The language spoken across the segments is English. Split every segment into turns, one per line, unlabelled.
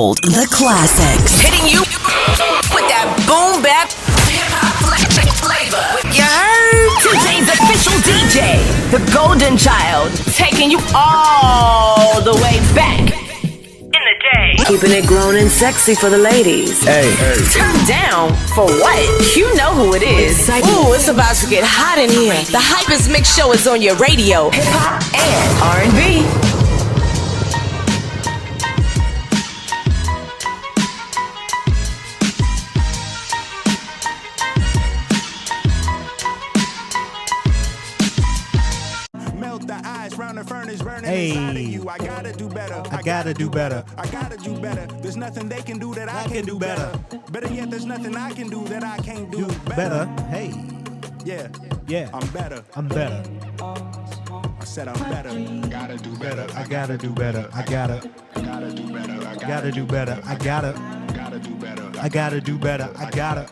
gold, the classics.
Hitting you with that boom bap hip-hop flavor. You heard? Today's official DJ, the Golden Child, taking you all the way back in the day. Keeping it grown and sexy for the ladies.
Hey.
Turn down for what? You know who it is. Ooh, it's about to get hot in here. The Hypest Mix Show is on your radio. Hip-hop and R&B.
Hey, I gotta do better. I gotta do better. I gotta do better. There's nothing they can do that I can do better. Better yet, there's nothing I can do that I can't do better. Hey. Yeah. I'm better. I said I'm better. Gotta do better. I gotta do better. I gotta do better. I gotta do better. I gotta do better. I gotta do better. I gotta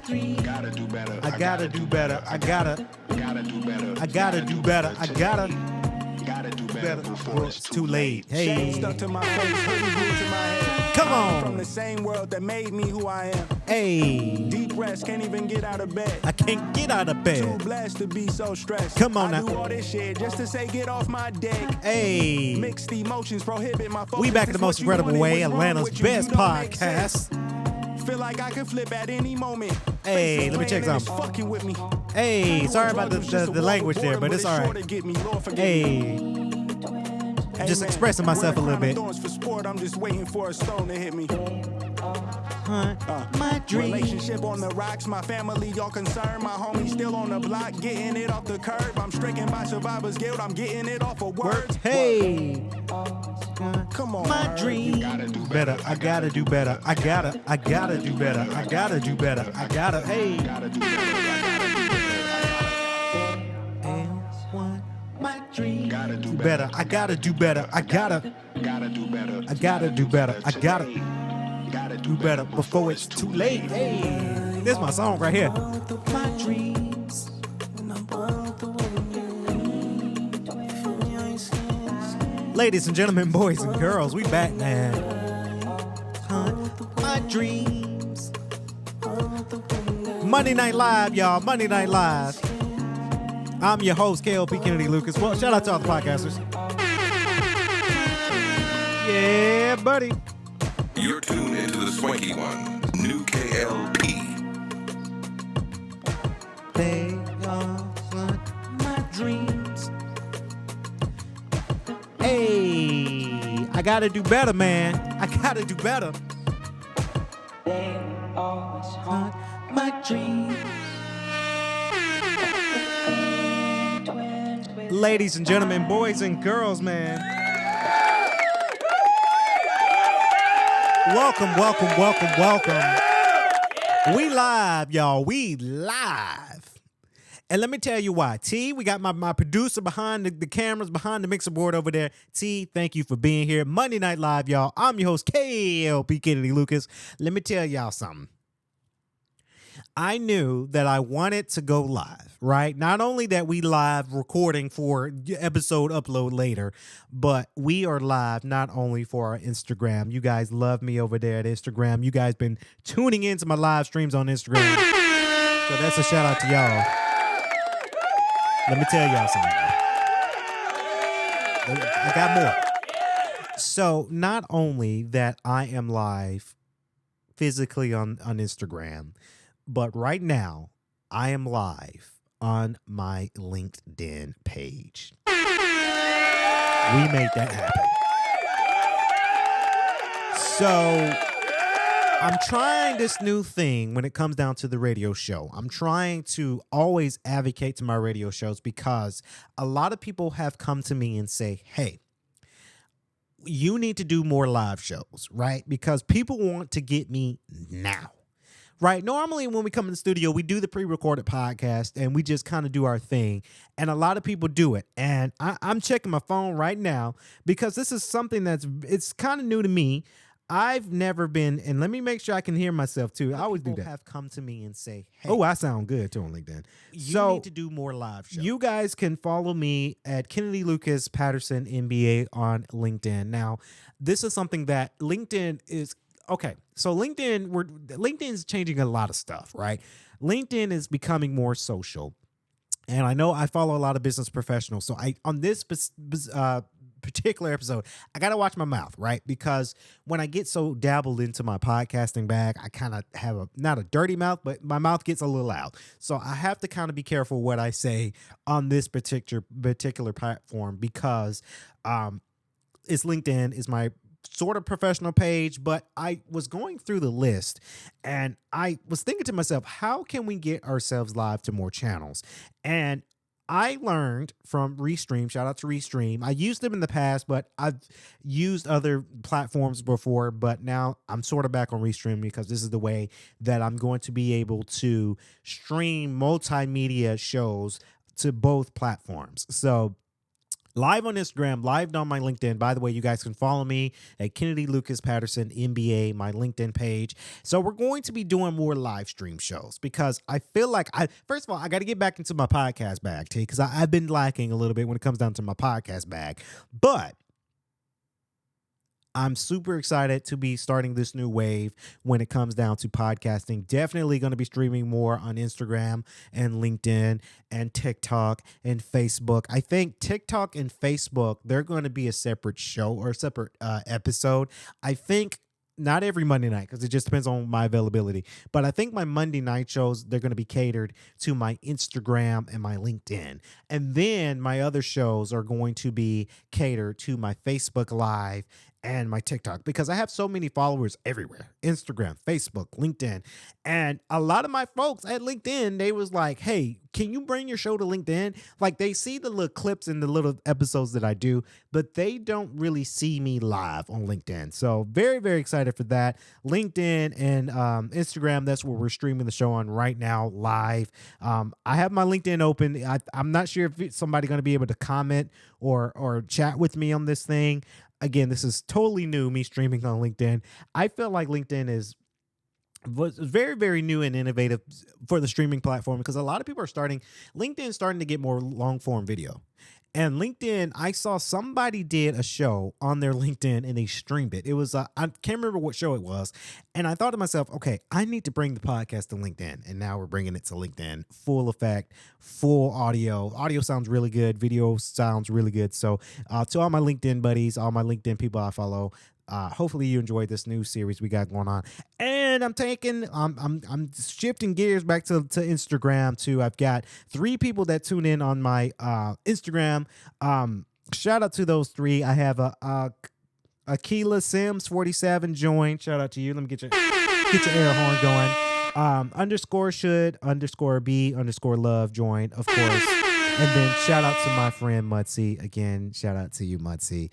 do better. I gotta do better. I gotta do better. I gotta do better before it's too late. Hey, stuck to my face, hoodie glued to my head. Come on, from the same world that made me who I am. Hey, deep rest, can't even get out of bed. I can't get out of bed. Too blessed to be so stressed. Come on now. I do all this shit just to say get off my dick. Hey, mixed emotions prohibit my focus. We back in the most incredible way, Atlanta's best podcast. Feel like I can flip at any moment. Hey, let me check something. Fucking with me. Hey, sorry about the language there, but it's all right. Hey, just expressing myself a little bit. I'm just waiting for a stone to hit me. My dream. Relationship on the rocks, my family all concerned. My homie still on the block, getting it off the curb. I'm stricken by survivor's guilt, I'm getting it off of words. Hey, come on, my dream. You gotta do better. I gotta do better. I gotta do better. I gotta do better. I gotta, hey. Gotta do better. My dream. Gotta do better. I gotta do better. I gotta do better. I gotta do better. I gotta do better before it's too late. Hey, this is my song right here. My dreams. Ladies and gentlemen, boys and girls, we back, man. My dreams. Monday Night Live, y'all. Monday Night Live. I'm your host, K.L.P. Kennedy Lucas. Well, shout out to all the podcasters. Yeah, buddy.
You're tuned into the swanky one, new K.L.P.
They are my dreams. Hey, I gotta do better, man. I gotta do better. They always haunt my dreams. Ladies and gentlemen, boys and girls, man. Welcome. We live, y'all. We live. And let me tell you why. T, we got my producer behind the cameras, behind the mixer board over there. T, thank you for being here. Monday Night Live, y'all. I'm your host, K.L.P. Kennedy Lucas. Let me tell y'all something. I knew that I wanted to go live, right? Not only that we live recording for episode upload later, but we are live not only for our Instagram. You guys love me over there at Instagram. You guys been tuning into my live streams on Instagram. So that's a shout out to y'all. Let me tell y'all something. I got more. So not only that I am live physically on Instagram, but right now, I am live on my LinkedIn page. We made that happen. So, I'm trying this new thing when it comes down to the radio show. I'm trying to always advocate to my radio shows because a lot of people have come to me and say, hey, you need to do more live shows, right? Because people want to get me now. Right. Normally, when we come in the studio, we do the pre-recorded podcast and we just kind of do our thing. And a lot of people do it. And I'm checking my phone right now because this is something it's kind of new to me. I've never been, and let me make sure I can hear myself too. I always do that. Have come to me and say, hey, oh, I sound good too on LinkedIn. You need to do more live shows. You guys can follow me at Kennedy Lucas Patterson MBA on LinkedIn. Now, this is something that LinkedIn is, okay. So LinkedIn's changing a lot of stuff, right? LinkedIn is becoming more social. And I know I follow a lot of business professionals. So on this particular episode, I got to watch my mouth, right? Because when I get so dabbled into my podcasting bag, I kind of have not a dirty mouth, but my mouth gets a little loud. So I have to kind of be careful what I say on this particular platform because it's LinkedIn is my sort of professional page, but I was going through the list and I was thinking to myself, how can we get ourselves live to more channels? And I learned from Restream. Shout out to Restream. I used them in the past, but I've used other platforms before, but now I'm sort of back on Restream because this is the way that I'm going to be able to stream multimedia shows to both platforms. So live on Instagram, live on my LinkedIn. By the way, you guys can follow me at Kennedy Lucas Patterson MBA, my LinkedIn page. So we're going to be doing more live stream shows because I feel like first of all, I got to get back into my podcast bag, T, because I've been lacking a little bit when it comes down to my podcast bag. But I'm super excited to be starting this new wave when it comes down to podcasting. Definitely going to be streaming more on Instagram and LinkedIn and TikTok and Facebook. I think TikTok and Facebook, they're going to be a separate show or a separate episode. I think not every Monday night because it just depends on my availability. But I think my Monday night shows, they're going to be catered to my Instagram and my LinkedIn. And then my other shows are going to be catered to my Facebook Live and my TikTok because I have so many followers everywhere. Instagram, Facebook, LinkedIn. And a lot of my folks at LinkedIn, they was like, hey, can you bring your show to LinkedIn? Like they see the little clips and the little episodes that I do, but they don't really see me live on LinkedIn. So very, very excited for that. LinkedIn and Instagram, that's where we're streaming the show on right now live. I have my LinkedIn open. I'm not sure if somebody's going to be able to comment or chat with me on this thing. Again, this is totally new, me streaming on LinkedIn. I feel like LinkedIn was very, very new and innovative for the streaming platform because a lot of people are LinkedIn starting to get more long form video. And LinkedIn, I saw somebody did a show on their LinkedIn and they streamed it. It was, I can't remember what show it was. And I thought to myself, okay, I need to bring the podcast to LinkedIn. And now we're bringing it to LinkedIn. Full effect, full audio. Audio sounds really good. Video sounds really good. So to all my LinkedIn buddies, all my LinkedIn people I follow, hopefully you enjoyed this new series we got going on. And I'm shifting gears back to Instagram too. I've got 3 people that tune in on my Instagram. Shout out to those 3. I have Akila Sims 47 joined. Shout out to you. Let me get your air horn going. _should_be_love joined, of course. And then shout out to my friend Mutsy. Again, shout out to you, Mutsy.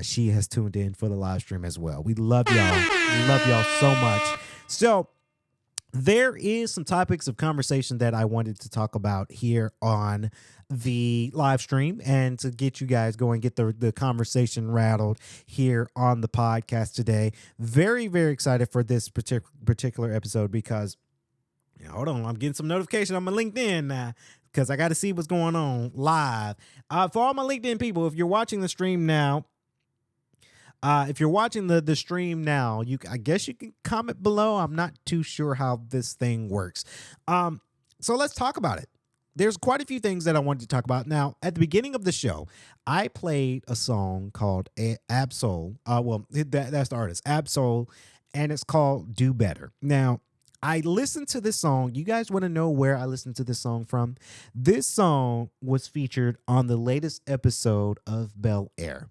She has tuned in for the live stream as well. We love y'all. We love y'all so much. So there is some topics of conversation that I wanted to talk about here on the live stream and to get you guys going, get the conversation rattled here on the podcast today. Very, very excited for this particular episode because, hold on, I'm getting some notification on my LinkedIn now, because I got to see what's going on live. For all my LinkedIn people, if you're watching the stream now, I guess you can comment below. I'm not too sure how this thing works. So let's talk about it. There's quite a few things that I wanted to talk about. Now, at the beginning of the show, I played a song called Ab-Soul. That's the artist, Ab-Soul, and it's called Do Better. Now, I listened to this song. You guys want to know where I listened to this song from? This song was featured on the latest episode of Bel-Air.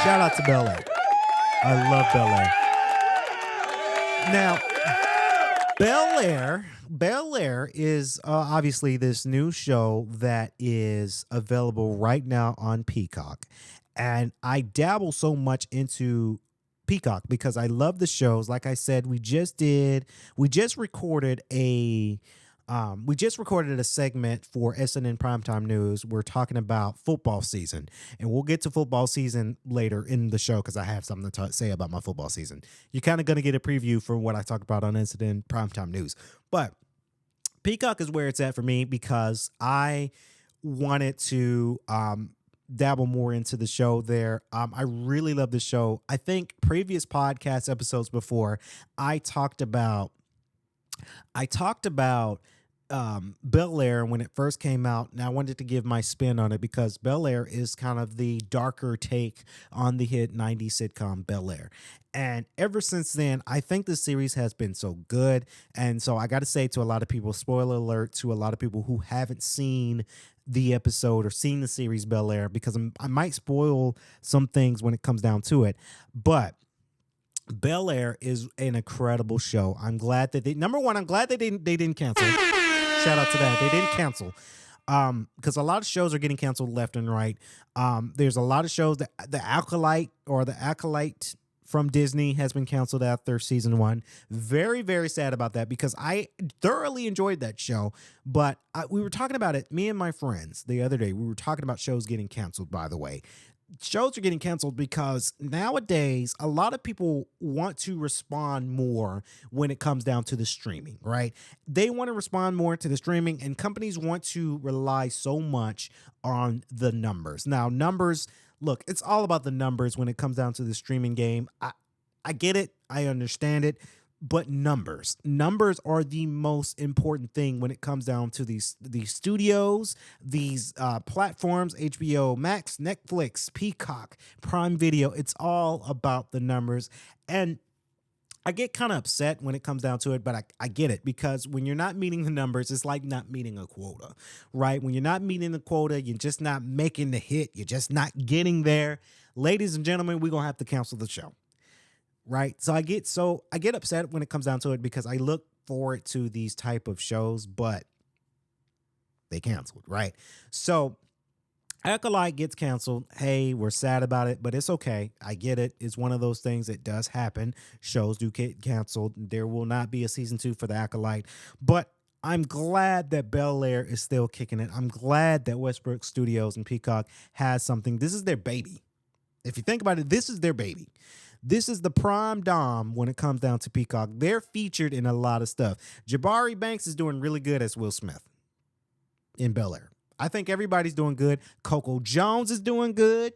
Shout out to Bel-Air. I love Bel-Air. Now, Bel-Air is obviously this new show that is available right now on Peacock. And I dabble so much into Peacock because I love the shows. Like I said, we just recorded a We just recorded a segment for SNN Primetime News. We're talking about football season, and we'll get to football season later in the show because I have something to say about my football season. You're kind of going to get a preview for what I talk about on SNN Primetime News. But Peacock is where it's at for me because I wanted to dabble more into the show there. I really love the show. I think previous podcast episodes before, I talked about Bel-Air when it first came out, and I wanted to give my spin on it because Bel-Air is kind of the darker take on the hit 90s sitcom Bel-Air. And ever since then, I think the series has been so good. And so I got to say to a lot of people, spoiler alert to a lot of people who haven't seen the episode or seen the series Bel-Air, because I might spoil some things when it comes down to it. But Bel-Air is an incredible show. I'm glad that I'm glad they didn't cancel. Shout out to that. They didn't cancel. Because a lot of shows are getting canceled left and right. There's a lot of shows that the Acolyte from Disney has been canceled after season 1. Very, very sad about that because I thoroughly enjoyed that show. But we were talking about it, me and my friends, the other day. We were talking about shows getting canceled, by the way. Shows are getting canceled because nowadays a lot of people want to respond more when it comes down to the streaming, right? They want to respond more to the streaming, and companies want to rely so much on the numbers. Now, numbers, look, it's all about the numbers when it comes down to the streaming game. I get it. I understand it. But numbers are the most important thing when it comes down to these studios, these platforms, HBO Max, Netflix, Peacock, Prime Video. It's all about the numbers. And I get kind of upset when it comes down to it, but I get it, because when you're not meeting the numbers, it's like not meeting a quota, right? When you're not meeting the quota, you're just not making the hit. You're just not getting there. Ladies and gentlemen, we're going to have to cancel the show. Right. So I get upset when it comes down to it because I look forward to these type of shows, but they canceled. Right. So Acolyte gets canceled. Hey, we're sad about it, but it's okay. I get it. It's one of those things that does happen. Shows do get canceled. There will not be a season 2 for the Acolyte, but I'm glad that Bel-Air is still kicking it. I'm glad that Westbrook Studios and Peacock has something. This is their baby. If you think about it, this is their baby. This is the prime dom when it comes down to Peacock. They're featured in a lot of stuff. Jabari Banks is doing really good as Will Smith in Bel-Air. I think everybody's doing good. Coco Jones is doing good,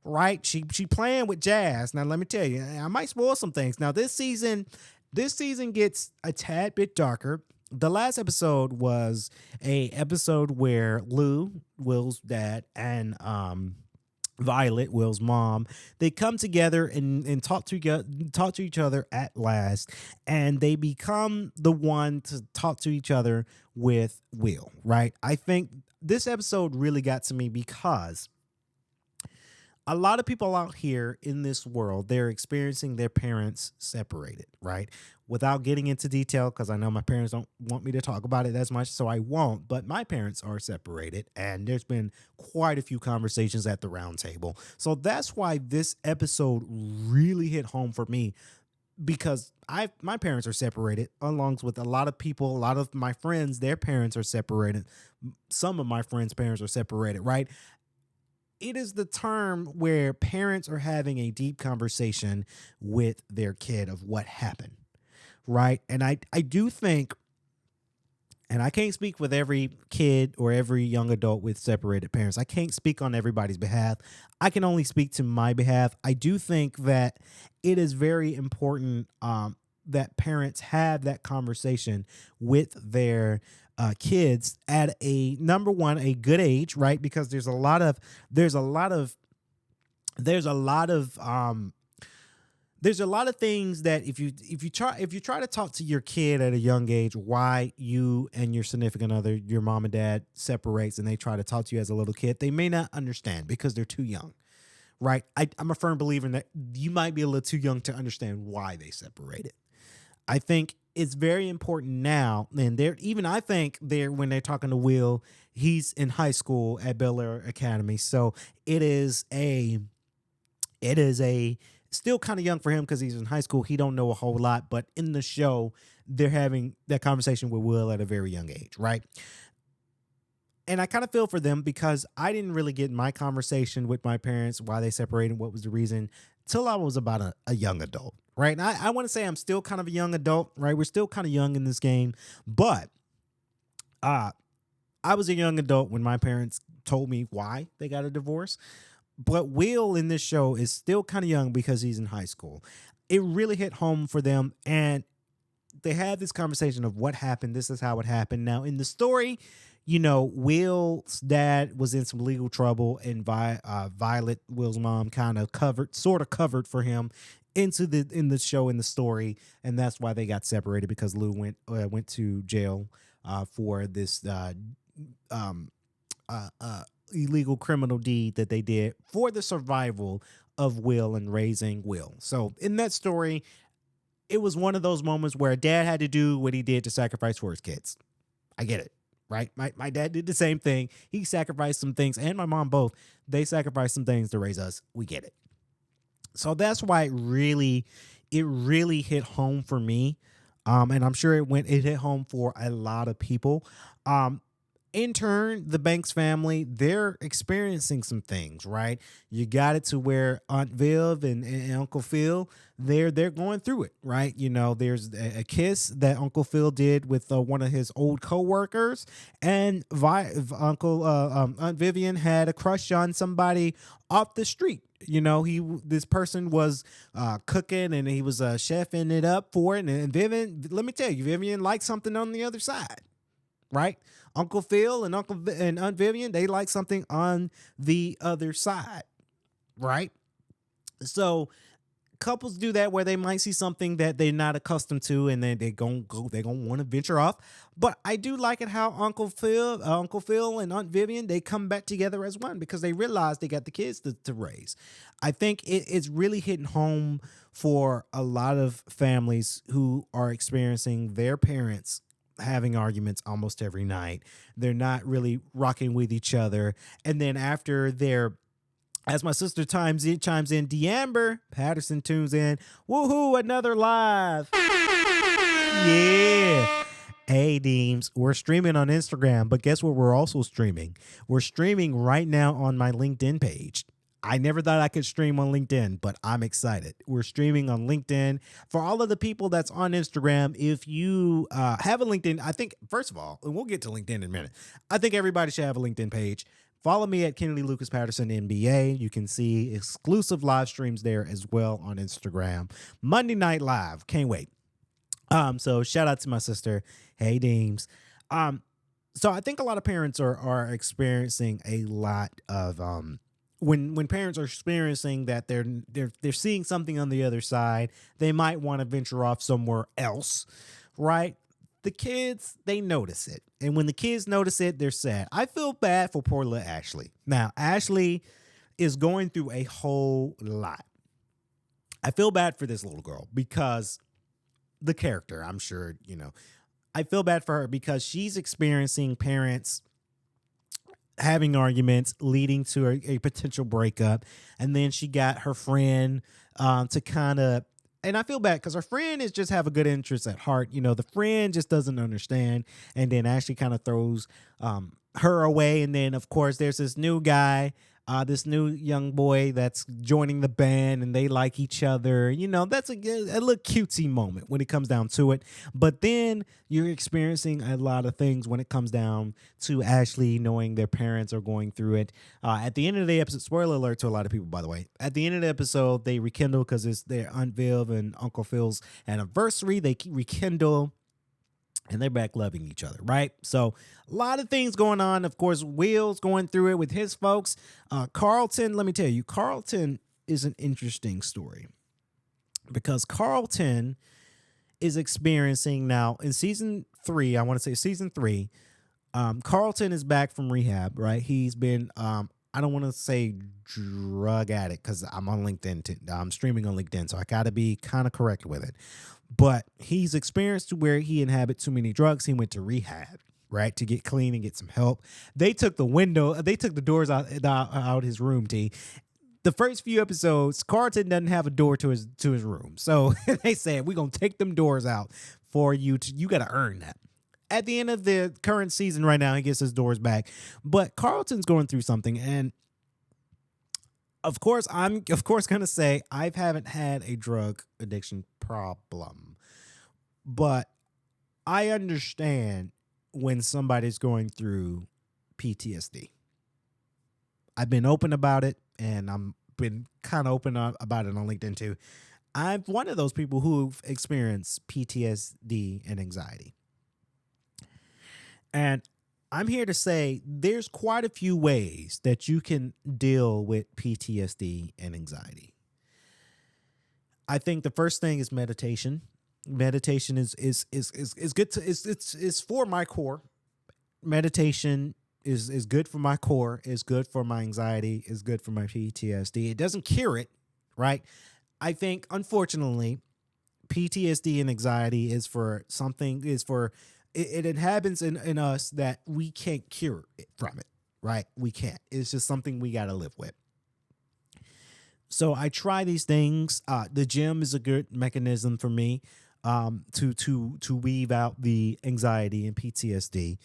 right? She playing with Jazz. Now, let me tell you, I might spoil some things. Now, this season gets a tad bit darker. The last episode was a episode where Lou, Will's dad, and Violet, Will's mom, they come together and talk to each other at last, and they become the one to talk to each other with Will, right? I think this episode really got to me because a lot of people out here in this world, they're experiencing their parents separated, right? Without getting into detail, because I know my parents don't want me to talk about it as much, so I won't. But my parents are separated, and there's been quite a few conversations at the round table. So that's why this episode really hit home for me, because my parents are separated, along with a lot of people, a lot of my friends, their parents are separated. Some of my friends' parents are separated, right? It is the term where parents are having a deep conversation with their kid of what happened, right? And I do think, and I can't speak with every kid or every young adult with separated parents. I can't speak on everybody's behalf. I can only speak to my behalf. I do think that it is very important that parents have that conversation with their kids at a good age, right? Because there's a lot of things that if you try to talk to your kid at a young age why you and your significant other, your mom and dad, separates, and they try to talk to you as a little kid, they may not understand because they're too young, right? I'm a firm believer in that you might be a little too young to understand why they separated. I think it's very important now, and I think when they're talking to Will, he's in high school at Bel-Air Academy, so it is still kind of young for him because he's in high school. He don't know a whole lot, but in the show, they're having that conversation with Will at a very young age, right? And I kind of feel for them because I didn't really get my conversation with my parents, why they separated, what was the reason, till I was about a young adult, right? And I want to say I'm still kind of a young adult, right? We're still kind of young in this game, but I was a young adult when my parents told me why they got a divorce. But Will in this show is still kind of young because he's in high school. It really hit home for them, and they had this conversation of what happened. This is how it happened. Now, in the story, Will's dad was in some legal trouble, and Violet, Will's mom, sort of covered for him in the show, in the story, and that's why they got separated, because Lou went to jail for this illegal criminal deed that they did for the survival of Will and raising Will. So in that story, it was one of those moments where a dad had to do what he did to sacrifice for his kids. I get it, right? My dad did the same thing. He sacrificed some things, and my mom both. They sacrificed some things to raise us. We get it. So that's why it really hit home for me. And I'm sure it hit home for a lot of people. In turn, the Banks family, they're experiencing some things, right? You got it to where Aunt Viv and Uncle Phil, they're going through it, right? There's a kiss that Uncle Phil did with one of his old coworkers, and Aunt Vivian had a crush on somebody off the street. This person was cooking, and he was chefing it up for it, and Vivian, let me tell you, Vivian liked something on the other side. Right? Uncle Phil and Aunt Vivian, they like something on the other side. Right? So couples do that where they might see something that they're not accustomed to, and then they're gonna want to venture off. But I do like it how Uncle Phil and Aunt Vivian, they come back together as one because they realize they got the kids to raise. I think it's really hitting home for a lot of families who are experiencing their parents having arguments almost every night. They're not really rocking with each other. And then after as my sister chimes in, D'Amber Patterson tunes in. Woohoo, another live. Yeah. Hey, Deems, we're streaming on Instagram, but guess what we're also streaming? We're streaming right now on my LinkedIn page. I never thought I could stream on LinkedIn, but I'm excited. We're streaming on LinkedIn. For all of the people that's on Instagram, if you have a LinkedIn, I think, first of all, and we'll get to LinkedIn in a minute, I think everybody should have a LinkedIn page. Follow me at Kennedy Lucas Patterson NBA. You can see exclusive live streams there as well on Instagram. Monday Night Live. Can't wait. So shout out to my sister. Hey, Deems. So I think a lot of parents are experiencing a lot of when parents are experiencing that they're seeing something on the other side, they might want to venture off somewhere else, right? The kids, they notice it. And when the kids notice it, they're sad. I feel bad for poor little Ashley. Now, Ashley is going through a whole lot. I feel bad for this little girl because the character, I'm sure, I feel bad for her because she's experiencing parents having arguments leading to a potential breakup. And then she got her friend to kind of, and I feel bad because her friend is just have a good interest at heart. The friend just doesn't understand. And then Ashley kind of throws her away. And then, of course, there's this new guy, this new young boy that's joining the band, and they like each other. That's a little cutesy moment when it comes down to it. But then you're experiencing a lot of things when it comes down to Ashley knowing their parents are going through it. At the end of the episode, spoiler alert to a lot of people, by the way, at the end of the episode, they rekindle because it's their Aunt Viv and Uncle Phil's anniversary. They rekindle. And they're back loving each other, right? So a lot of things going on. Of course, Will's going through it with his folks. Carlton, let me tell you, Carlton is an interesting story because Carlton is experiencing now in season 3, I want to say season 3, Carlton is back from rehab, right? He's been, I don't want to say drug addict because I'm on LinkedIn. I'm streaming on LinkedIn, so I got to be kind of correct with it. But he's experienced to where he inhabits too many drugs. He went to rehab, right, to get clean and get some help. They took the doors out his room, T. The first few episodes, Carlton doesn't have a door to his room. So they said, we're going to take them doors out. for you got to earn that. At the end of the current season right now, he gets his doors back. But Carlton's going through something. And of course, I'm going to say I haven't had a drug addiction problem. But I understand when somebody's going through PTSD. I've been open about it, and I'm been kind of open about it on LinkedIn too. I'm one of those people who've experienced PTSD and anxiety. And I'm here to say there's quite a few ways that you can deal with PTSD and anxiety. I think the first thing is meditation. Meditation is good to it's for my core. Meditation is good for my core, is good for my anxiety, is good for my PTSD. It doesn't cure it, right? I think unfortunately PTSD and anxiety it happens in us that we can't cure it from it, right? We can't. It's just something we got to live with. So I try these things. The gym is a good mechanism for me to weave out the anxiety and PTSD,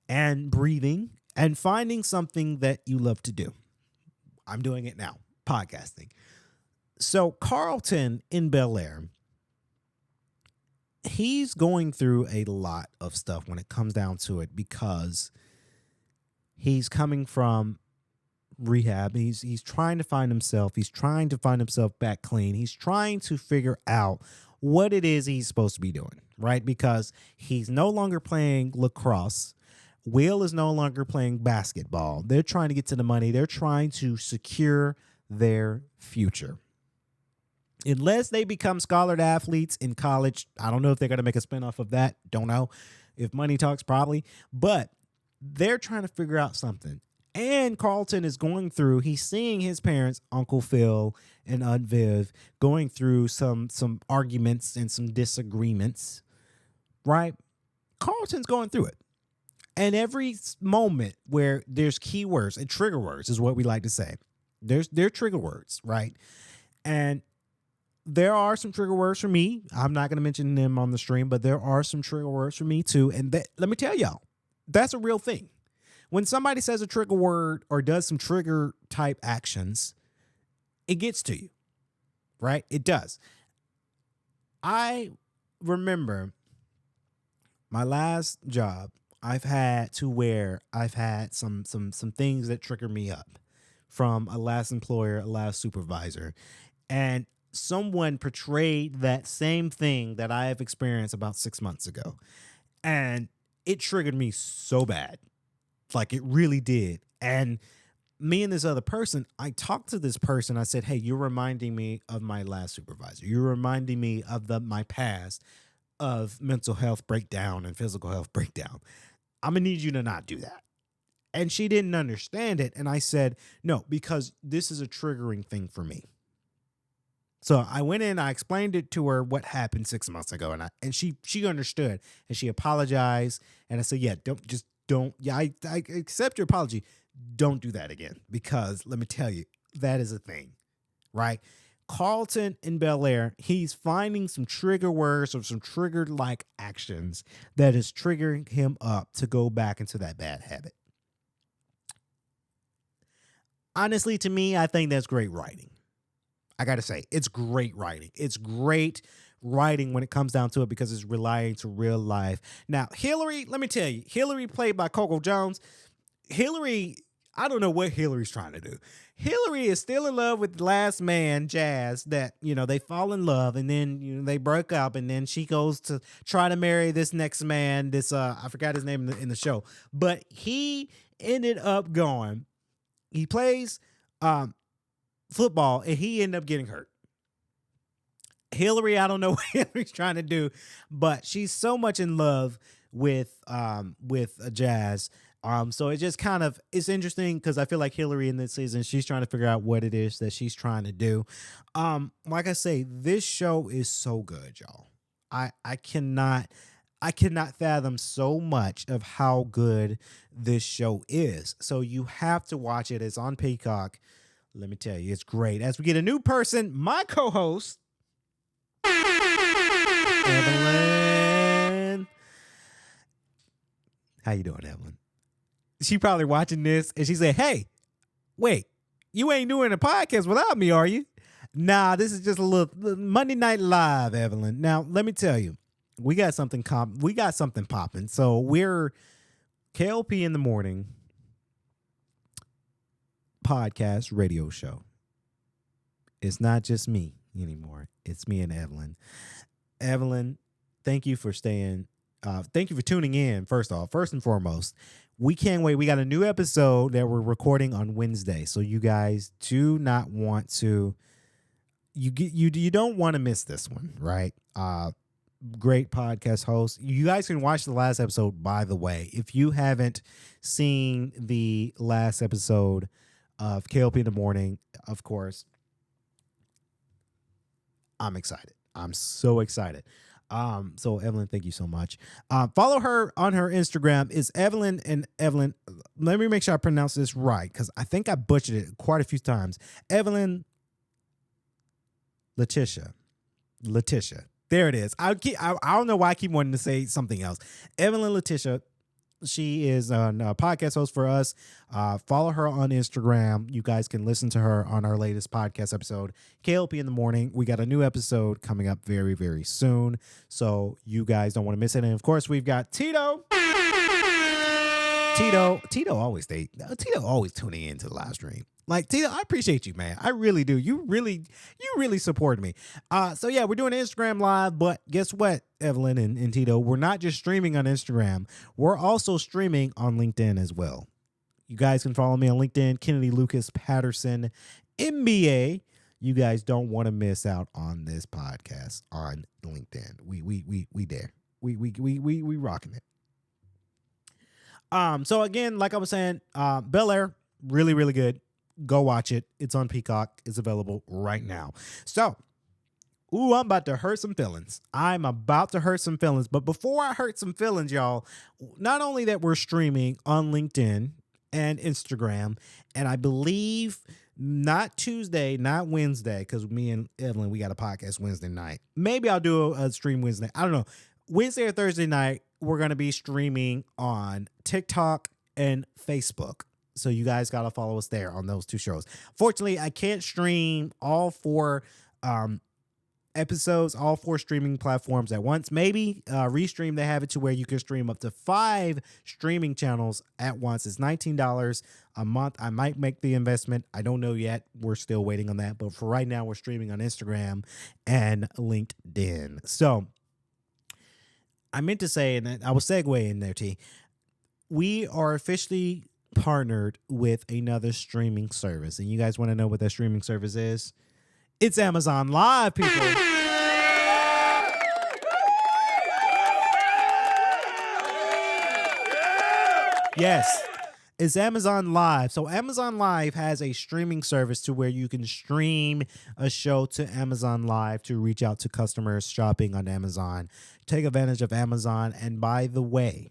and breathing and finding something that you love to do. I'm doing it now, podcasting. So Carlton in Bel-Air, he's going through a lot of stuff when it comes down to it because he's coming from rehab. He's trying to find himself. He's trying to find himself back clean. He's trying to figure out what it is he's supposed to be doing, right? Because he's no longer playing lacrosse. Will is no longer playing basketball. They're trying to get to the money. They're trying to secure their future. Unless they become scholar athletes in college, I don't know if they're going to make a spinoff of that. Don't know. If money talks, probably. But they're trying to figure out something. And Carlton is going through, he's seeing his parents, Uncle Phil and Aunt Viv, going through some arguments and some disagreements, right? Carlton's going through it. And every moment where there's keywords and trigger words is what we like to say. They're trigger words, right? And there are some trigger words for me. I'm not going to mention them on the stream, but there are some trigger words for me too. And let me tell y'all, that's a real thing. When somebody says a trigger word or does some trigger type actions, it gets to you, right? It does. I remember my last job, I've had some things that trigger me up from a last employer, a last supervisor. And someone portrayed that same thing that I have experienced about 6 months ago. And it triggered me so bad. Like it really did. And me and this other person, I talked to this person. I said, hey, you're reminding me of my last supervisor. You're reminding me of my past of mental health breakdown and physical health breakdown. I'm going to need you to not do that. And she didn't understand it. And I said, no, because this is a triggering thing for me. So I went in, I explained it to her what happened 6 months ago. And she understood and she apologized. And I said, yeah, I accept your apology. Don't do that again, because let me tell you, that is a thing, right? Carlton in Bel-Air, he's finding some trigger words or some triggered like actions that is triggering him up to go back into that bad habit. Honestly, to me, I think that's great writing. I got to say, it's great writing. It's great writing when it comes down to it because it's relying to real life. Now, Hillary, let me tell you, Hillary played by Coco Jones. Hillary, I don't know what Hillary's trying to do. Hillary is still in love with the last man, Jazz, that, they fall in love and then, they broke up and then she goes to try to marry this next man, I forgot his name in the show, but he ended up going, he plays football and he ended up getting hurt. Hillary, I don't know what Hillary's trying to do, but she's so much in love with Jazz. So it just it's interesting because I feel like Hillary in this season, she's trying to figure out what it is that she's trying to do. Like I say, this show is so good, y'all. I cannot fathom so much of how good this show is. So you have to watch it. It's on Peacock. Let me tell you, it's great. As we get a new person, my co-host, Evelyn. How you doing, Evelyn? She probably watching this and she said, hey, wait, you ain't doing a podcast without me, are you? Nah, this is just a little Monday Night Live, Evelyn. Now, let me tell you, we got something popping. So we're K.L.P in the morning podcast radio show. It's not just me anymore. It's me and Evelyn. Evelyn, thank you for staying. Thank you for tuning in. First and foremost, we can't wait. We got a new episode that we're recording on Wednesday. So you guys do not want to, you don't want to miss this one, right? Great podcast host. You guys can watch the last episode, by the way. If you haven't seen the last episode of K.L.P in the morning, of course, I'm excited. I'm so excited. So Evelyn, thank you so much. Follow her on her Instagram. Is Evelyn and Evelyn. Let me make sure I pronounce this right because I think I butchered it quite a few times. Evelyn Letitia. There it is. I don't know why I keep wanting to say something else. Evelyn Letitia. She is a podcast host for us. Follow her on Instagram. You guys can listen to her on our latest podcast episode, K.L.P in the morning. We got a new episode coming up very, very soon. So you guys don't want to miss it. And of course, we've got Tito. Tito always tuning into the live stream. Like, Tito, I appreciate you, man. I really do. You really support me. So yeah, we're doing Instagram live, but guess what, Evelyn and Tito? We're not just streaming on Instagram. We're also streaming on LinkedIn as well. You guys can follow me on LinkedIn, Kennedy Lucas Patterson, MBA. You guys don't want to miss out on this podcast on LinkedIn. We there. We rocking it. So again, like I was saying, Bel-Air, really, really good. Go watch it. It's on Peacock. It's available right now. So, I'm about to hurt some feelings. But before I hurt some feelings, y'all, not only that we're streaming on LinkedIn and Instagram, and I believe not Tuesday, not Wednesday, because me and Evelyn, we got a podcast Wednesday night. Maybe I'll do a stream Wednesday. I don't know. Wednesday or Thursday night, we're going to be streaming on TikTok and Facebook. So you guys got to follow us there on those two shows. Fortunately, I can't stream all four episodes, all four streaming platforms at once. Maybe Restream, they have it to where you can stream up to 5 streaming channels at once. It's $19 a month. I might make the investment. I don't know yet. We're still waiting on that. But for right now, we're streaming on Instagram and LinkedIn. So I meant to say, and I was segueing there, T, we are officially partnered with another streaming service. And you guys want to know what that streaming service is? It's Amazon Live, people. Yes, it's Amazon Live. So Amazon Live has a streaming service to where you can stream a show to Amazon Live to reach out to customers shopping on Amazon. Take advantage of Amazon. And by the way,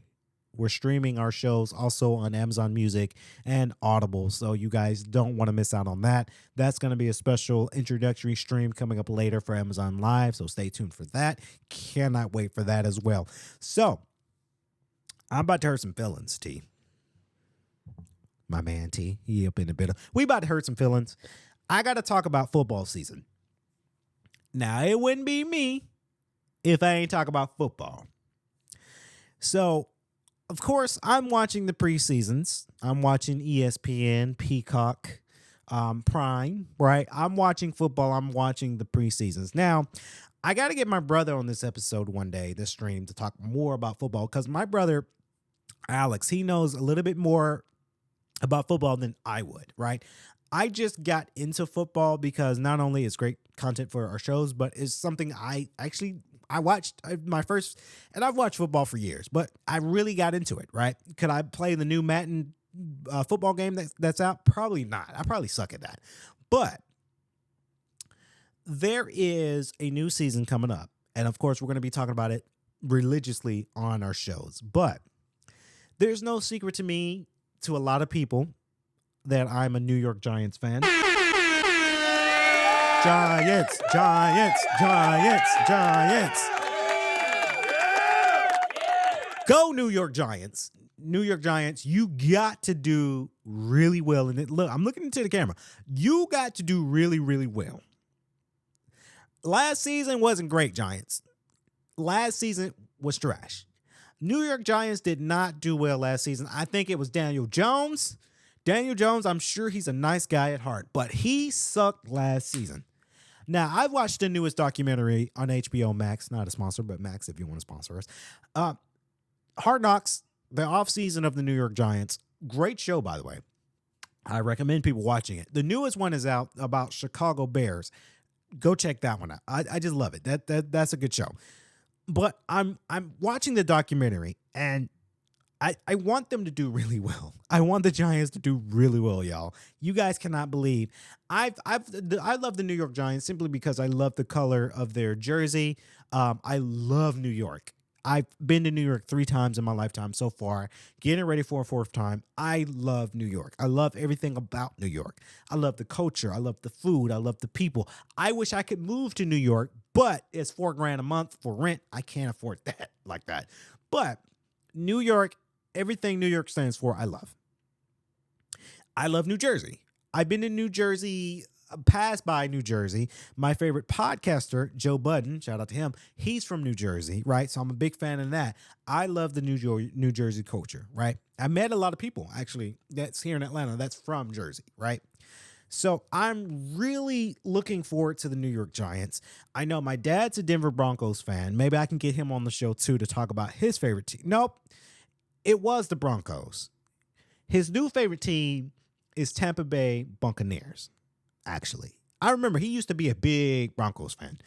we're streaming our shows also on Amazon Music and Audible, so you guys don't want to miss out on that. That's going to be a special introductory stream coming up later for Amazon Live, so stay tuned for that. Cannot wait for that as well. So, I'm about to hurt some feelings, T. My man, T. He up in the bit. We about to hurt some feelings. I got to talk about football season. Now, it wouldn't be me if I ain't talk about football. So, of course, I'm watching the preseasons. I'm watching ESPN, Peacock, Prime, right? I'm watching football. I'm watching the preseasons. Now, I got to get my brother on this episode one day, this stream, to talk more about football because my brother, Alex, he knows a little bit more about football than I would, right? I just got into football because not only is great content for our shows, but it's something I watched my first, and I've watched football for years, but I really got into it, right? Could I play the new Madden football game that's out? Probably not. I probably suck at that. But there is a new season coming up. And of course, we're going to be talking about it religiously on our shows. But there's no secret to me, to a lot of people, that I'm a New York Giants fan. Giants, Giants, Giants, Giants. Go New York Giants. New York Giants, you got to do really well. And look, I'm looking into the camera. You got to do really, really well. Last season wasn't great, Giants. Last season was trash. New York Giants did not do well last season. I think it was Daniel Jones. Daniel Jones, I'm sure he's a nice guy at heart, but he sucked last season. Now, I've watched the newest documentary on HBO Max. Not a sponsor, but Max, if you want to sponsor us. Hard Knocks, the offseason of the New York Giants. Great show, by the way. I recommend people watching it. The newest one is out about Chicago Bears. Go check that one out. I just love it. That's a good show. But I'm watching the documentary, and I want them to do really well. I want the Giants to do really well, y'all. You guys cannot believe. I love the New York Giants simply because I love the color of their jersey. I love New York. I've been to New York 3 times in my lifetime so far. Getting ready for a 4th time. I love New York. I love everything about New York. I love the culture. I love the food. I love the people. I wish I could move to New York, but it's $4,000 a month for rent. I can't afford that like that. But New York, everything New York stands for, I love. I love New Jersey. I've been to New Jersey, passed by New Jersey. My favorite podcaster, Joe Budden, shout out to him. He's from New Jersey, right? So I'm a big fan of that. I love the New Jersey culture, right? I met a lot of people, actually, that's here in Atlanta, that's from Jersey, right? So I'm really looking forward to the New York Giants. I know my dad's a Denver Broncos fan. Maybe I can get him on the show, too, to talk about his favorite team. Nope. It was the Broncos. His new favorite team is Tampa Bay Buccaneers, actually. I remember he used to be a big Broncos fan,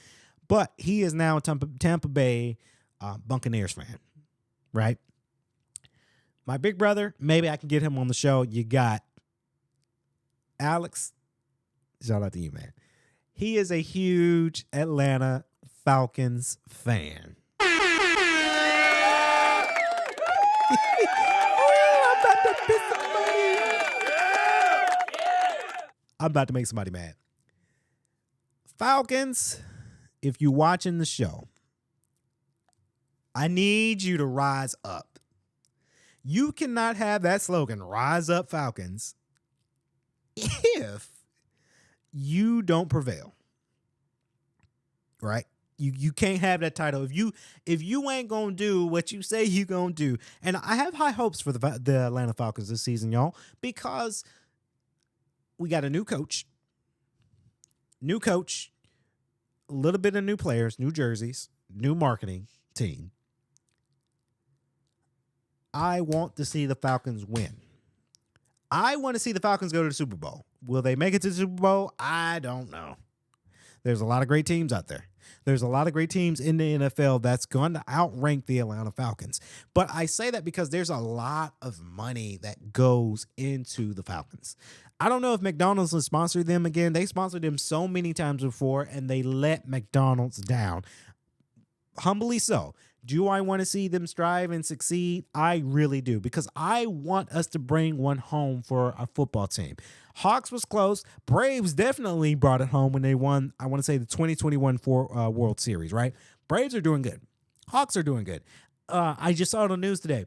but he is now a Tampa Bay Buccaneers fan, right? My big brother, maybe I can get him on the show. You got Alex. Shout out to you, man. He is a huge Atlanta Falcons fan. I'm about to make somebody mad. Falcons, if you're watching the show, I need you to rise up. You cannot have that slogan, Rise Up Falcons, if you don't prevail. Right? You can't have that title if you ain't gonna do what you say you gonna do. And I have high hopes for the Atlanta Falcons this season, y'all, because we got a new coach, a little bit of new players, new jerseys, new marketing team. I want to see the Falcons win. I want to see the Falcons go to the Super Bowl. Will they make it to the Super Bowl? I don't know. There's a lot of great teams out there. There's a lot of great teams in the NFL that's going to outrank the Atlanta Falcons. But I say that because there's a lot of money that goes into the Falcons. I don't know if McDonald's will sponsor them again. They sponsored them so many times before, and they let McDonald's down. Humbly so. Do I want to see them strive and succeed? I really do, because I want us to bring one home for our football team. Hawks was close. Braves definitely brought it home when they won, I want to say, the 2021 World Series, right? Braves are doing good. Hawks are doing good. I just saw it on the news today.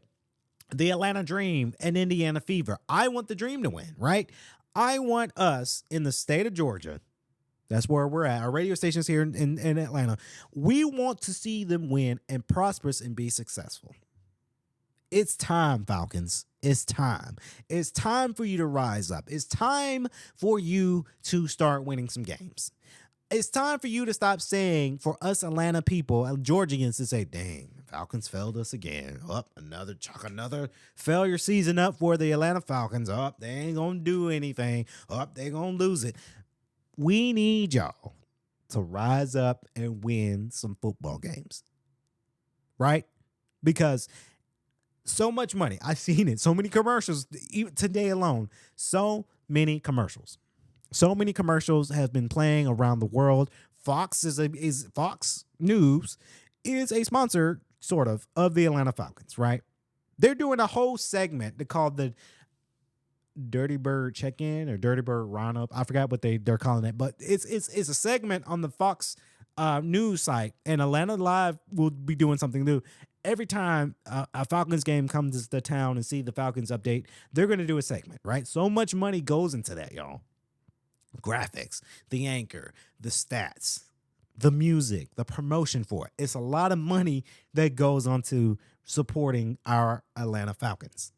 The Atlanta Dream and Indiana Fever. I want the Dream to win, right? I want us in the state of Georgia. That's where we're at. Our radio station's here in Atlanta. We want to see them win and prosperous and be successful. It's time, Falcons. It's time. It's time for you to rise up. It's time for you to start winning some games. It's time for you to stop saying, for us Atlanta people, Georgians, to say, dang, Falcons failed us again. Another failure season up for the Atlanta Falcons. They ain't going to do anything. They going to lose it. We need y'all to rise up and win some football games, right? Because so much money. I've seen it. So many commercials, even today alone. So many commercials. So many commercials have been playing around the world. Fox Fox News is a sponsor, sort of the Atlanta Falcons, right? They're doing a whole segment they call the Dirty Bird Check-In or Dirty Bird Roundup. I forgot what they're calling it, but it's a segment on the Fox news site, and Atlanta Live will be doing something new. every time a Falcons game comes to town and see the Falcons update, they're going to do a segment, right? So much money goes into that, y'all. Graphics, the anchor, the stats, the music, the promotion for it. It's a lot of money that goes onto supporting our Atlanta Falcons.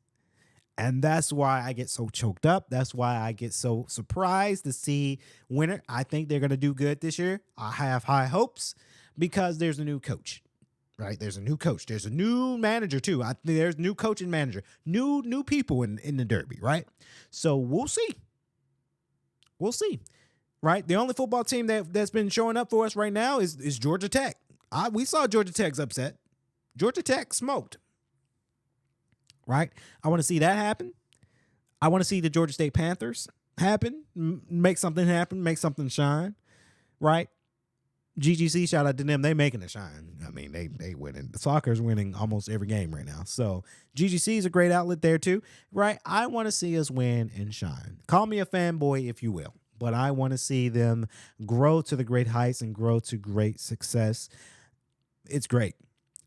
And that's why I get so choked up. That's why I get so surprised to see winner. I think they're going to do good this year. I have high hopes because there's a new coach, right? There's a new coach. There's a new manager too. There's new coach and manager, new people in the Derby, right? So we'll see. We'll see, right? The only football team that's been showing up for us right now is Georgia Tech. We saw Georgia Tech's upset. Georgia Tech smoked, right? I want to see that happen. I want to see the Georgia State Panthers happen, make something happen, make something shine, right? GGC, shout out to them. They making it shine. I mean, they winning. Soccer's winning almost every game right now. So GGC is a great outlet there too, right? I want to see us win and shine. Call me a fanboy if you will, but I want to see them grow to the great heights and grow to great success. It's great.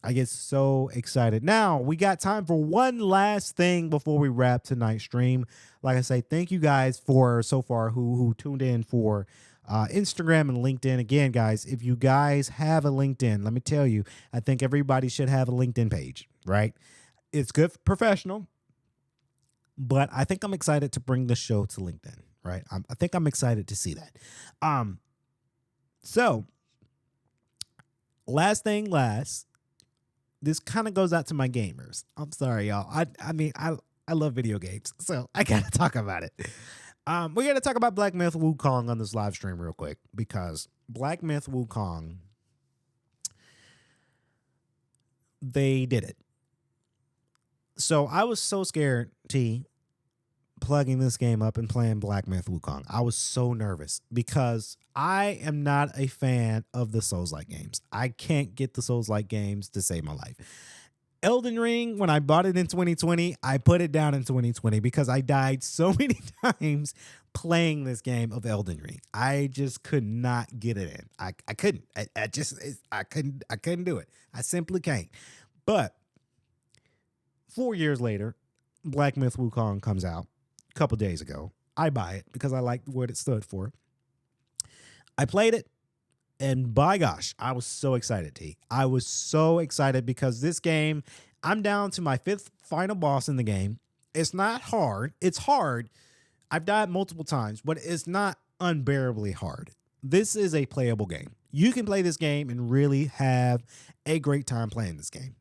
I get so excited. Now, we got time for one last thing before we wrap tonight's stream. Like I say, thank you guys for so far who tuned in for Instagram and LinkedIn. Again, guys, if you guys have a LinkedIn, let me tell you, I think everybody should have a LinkedIn page, right? It's good for professional, but I think I'm excited to bring the show to LinkedIn, right? I think I'm excited to see that. So last thing last, this kind of goes out to my gamers. I'm sorry, y'all. I mean, I love video games, so I gotta talk about it. We're gonna talk about Black Myth Wukong on this live stream real quick because Black Myth Wukong, they did it. So I was so scared, plugging this game up and playing Black Myth Wukong. I was so nervous because I am not a fan of the Souls-like games. I can't get the Souls-like games to save my life. Elden Ring, when I bought it in 2020, I put it down in 2020 because I died so many times playing this game of Elden Ring. I just could not get it in. I couldn't. I couldn't do it. I simply can't. But 4 years later, Black Myth Wukong comes out a couple days ago. I buy it because I liked what it stood for. I played it. And by gosh, I was so excited, T. I was so excited because this game, I'm down to my 5th final boss in the game. It's not hard. It's hard. I've died multiple times, but it's not unbearably hard. This is a playable game. You can play this game and really have a great time playing this game.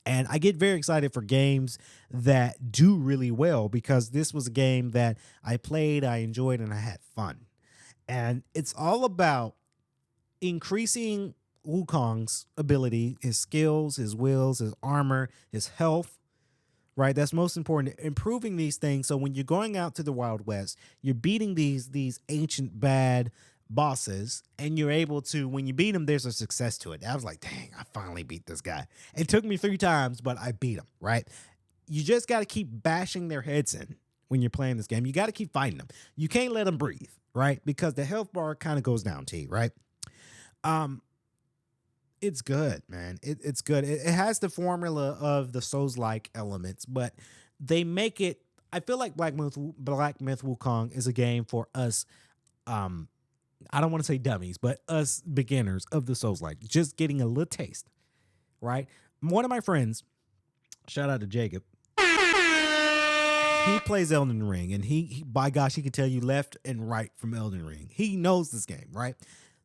And I get very excited for games that do really well because this was a game that I played, I enjoyed, and I had fun. And it's all about increasing Wukong's ability, his skills, his wills, his armor, his health, right? That's most important. Improving these things so when you're going out to the Wild West, you're beating these ancient bad bosses, and you're able to, when you beat them, there's a success to it. I was like, dang, I finally beat this guy. It took me 3 times, but I beat him, right? You just got to keep bashing their heads in when you're playing this game. You got to keep fighting them. You can't let them breathe, right? Because the health bar kind of goes down, T, right? It's good, man. It's good. It has the formula of the Souls-like elements, but they make it, I feel like Black Myth Wukong is a game for us, I don't want to say dummies, but us beginners of the Souls-like, just getting a little taste, right? One of my friends, shout out to Jacob, he plays Elden Ring, and he by gosh, he can tell you left and right from Elden Ring. He knows this game, right?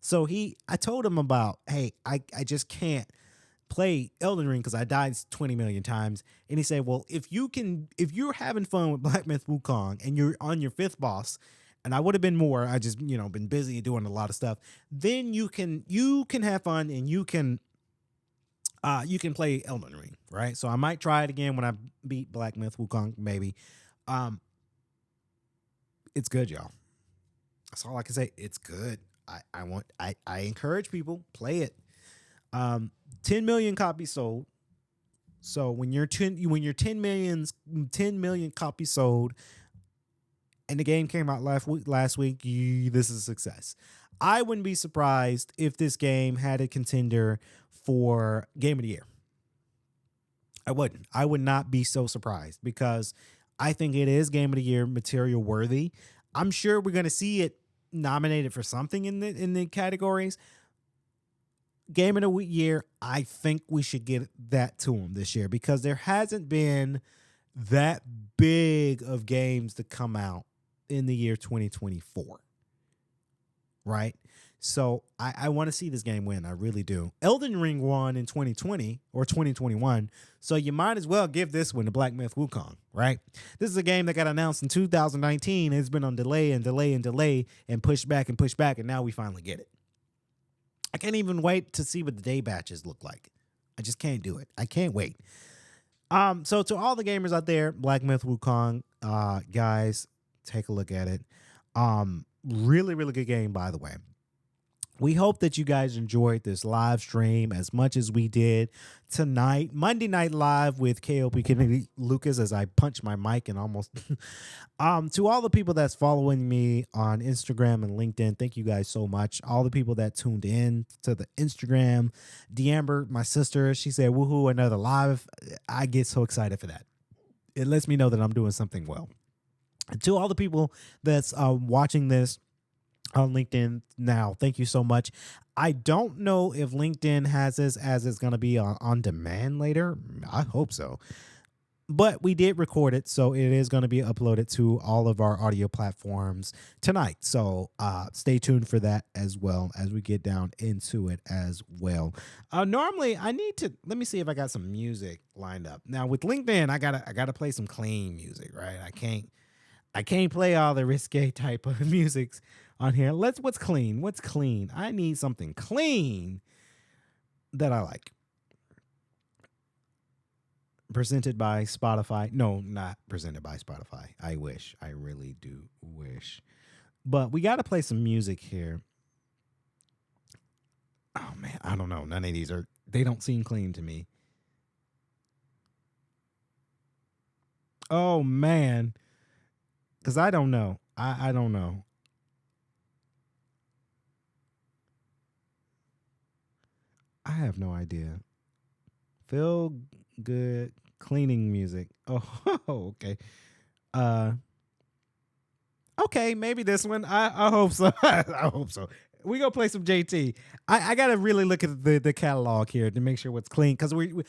So I told him about, hey, I just can't play Elden Ring because I died 20 million times. And he said, well, if you're having fun with Black Myth Wukong and you're on your 5th boss, and I would have been more, I just, been busy doing a lot of stuff, then you can have fun and you can play Elden Ring, right? So I might try it again when I beat Black Myth Wukong, maybe. It's good, y'all. That's all I can say. It's good. I encourage people, play it. 10 million copies sold. So when you're 10 million copies sold, and the game came out last week, this is a success. I wouldn't be surprised if this game had a contender for Game of the Year. I wouldn't. I would not be so surprised because I think it is Game of the Year material worthy. I'm sure we're going to see it nominated for something in the categories. Game of the Year, I think we should get that to him this year because there hasn't been that big of games to come out in the year 2024. Right? So I want to see this game win. I really do. Elden Ring won in 2020 or 2021. So you might as well give this one to Black Myth Wukong, right? This is a game that got announced in 2019. It's been on delay and delay and delay and pushed back. And now we finally get it. I can't even wait to see what the day batches look like. I just can't do it. I can't wait. So to all the gamers out there, Black Myth Wukong, guys, take a look at it. Really, really good game, by the way. We hope that you guys enjoyed this live stream as much as we did tonight. Monday Night Live with K.L.P. Kennedy Lucas as I punch my mic and almost... to all the people that's following me on Instagram and LinkedIn, thank you guys so much. All the people that tuned in to the Instagram. D'Amber, my sister, she said, woohoo, another live. I get so excited for that. It lets me know that I'm doing something well. And to all the people that's watching this on LinkedIn now, thank you so much. I don't know if LinkedIn has this as it's going to be on demand later. I hope so. But we did record it, so it is going to be uploaded to all of our audio platforms tonight. So stay tuned for that as well as we get down into it as well. Normally, I need to let me see if I got some music lined up. Now with LinkedIn, I gotta play some clean music, right? I can't play all the risque type of musics on here. What's clean? What's clean? I need something clean that I like. Presented by Spotify. No, not presented by Spotify. I wish. I really do wish. But we got to play some music here. Oh, man. I don't know. None of these they don't seem clean to me. Oh, man. Because I don't know. I don't know. I have no idea. Feel good cleaning music. Oh, okay. Okay, maybe this one. I hope so. I hope so. We gonna play some JT. I gotta really look at the catalog here to make sure what's clean because we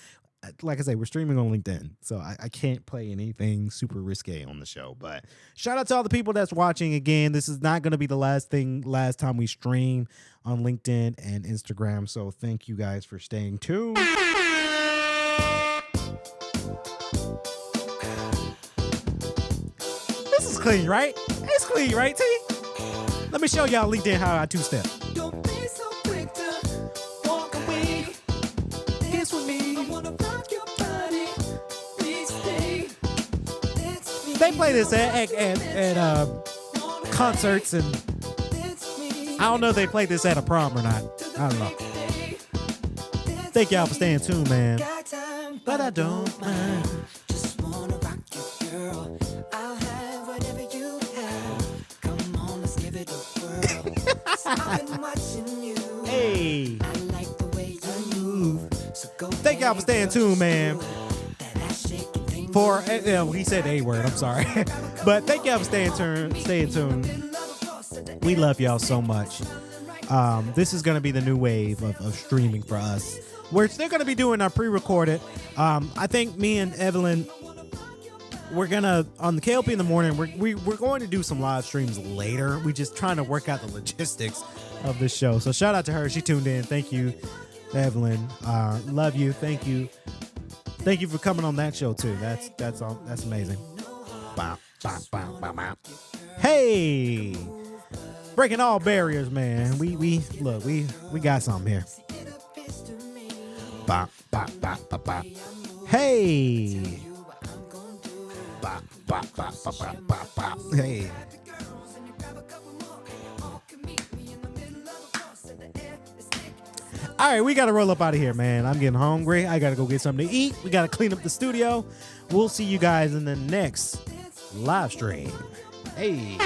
like I say, we're streaming on LinkedIn, so I can't play anything super risque on the show. But shout out to all the people that's watching. Again, this is not going to be the last time we stream on LinkedIn and Instagram. So thank you guys for staying tuned. This is clean, right? It's clean, right, T? Let me show y'all LinkedIn how I two-step. Don't be so quick to walk away. Dance with me. I wanna rock your body. Please stay. They play this at concerts, and I don't know if they played this at a prom or not. I don't know. Thank y'all for staying tuned, man. But I don't mind. Just wanna rock you, girl. I'll have whatever you have. Come on, let's give it a whirl. I've been watching you. Hey. I like the way you move. So go. Thank y'all for staying tuned, man. For he said a word. I'm sorry, but thank y'all for staying tuned. We love y'all so much. This is going to be the new wave of streaming for us. We're still going to be doing our pre-recorded. I think me and Evelyn, we're going to, on the K.L.P in the morning, we're going to do some live streams later. We're just trying to work out the logistics of this show. So shout out to her. She tuned in. Thank you, Evelyn. Love you. Thank you. Thank you for coming on that show too. That's amazing. Bow, bow, bow, bow, bow. Hey, breaking all barriers, man. We got something here. Bow, bow, bow, bow, bow. Hey. Bow, bow, bow, bow, bow, bow, bow. Hey. All right, we got to roll up out of here, man. I'm getting hungry. I got to go get something to eat. We got to clean up the studio. We'll see you guys in the next live stream. Hey.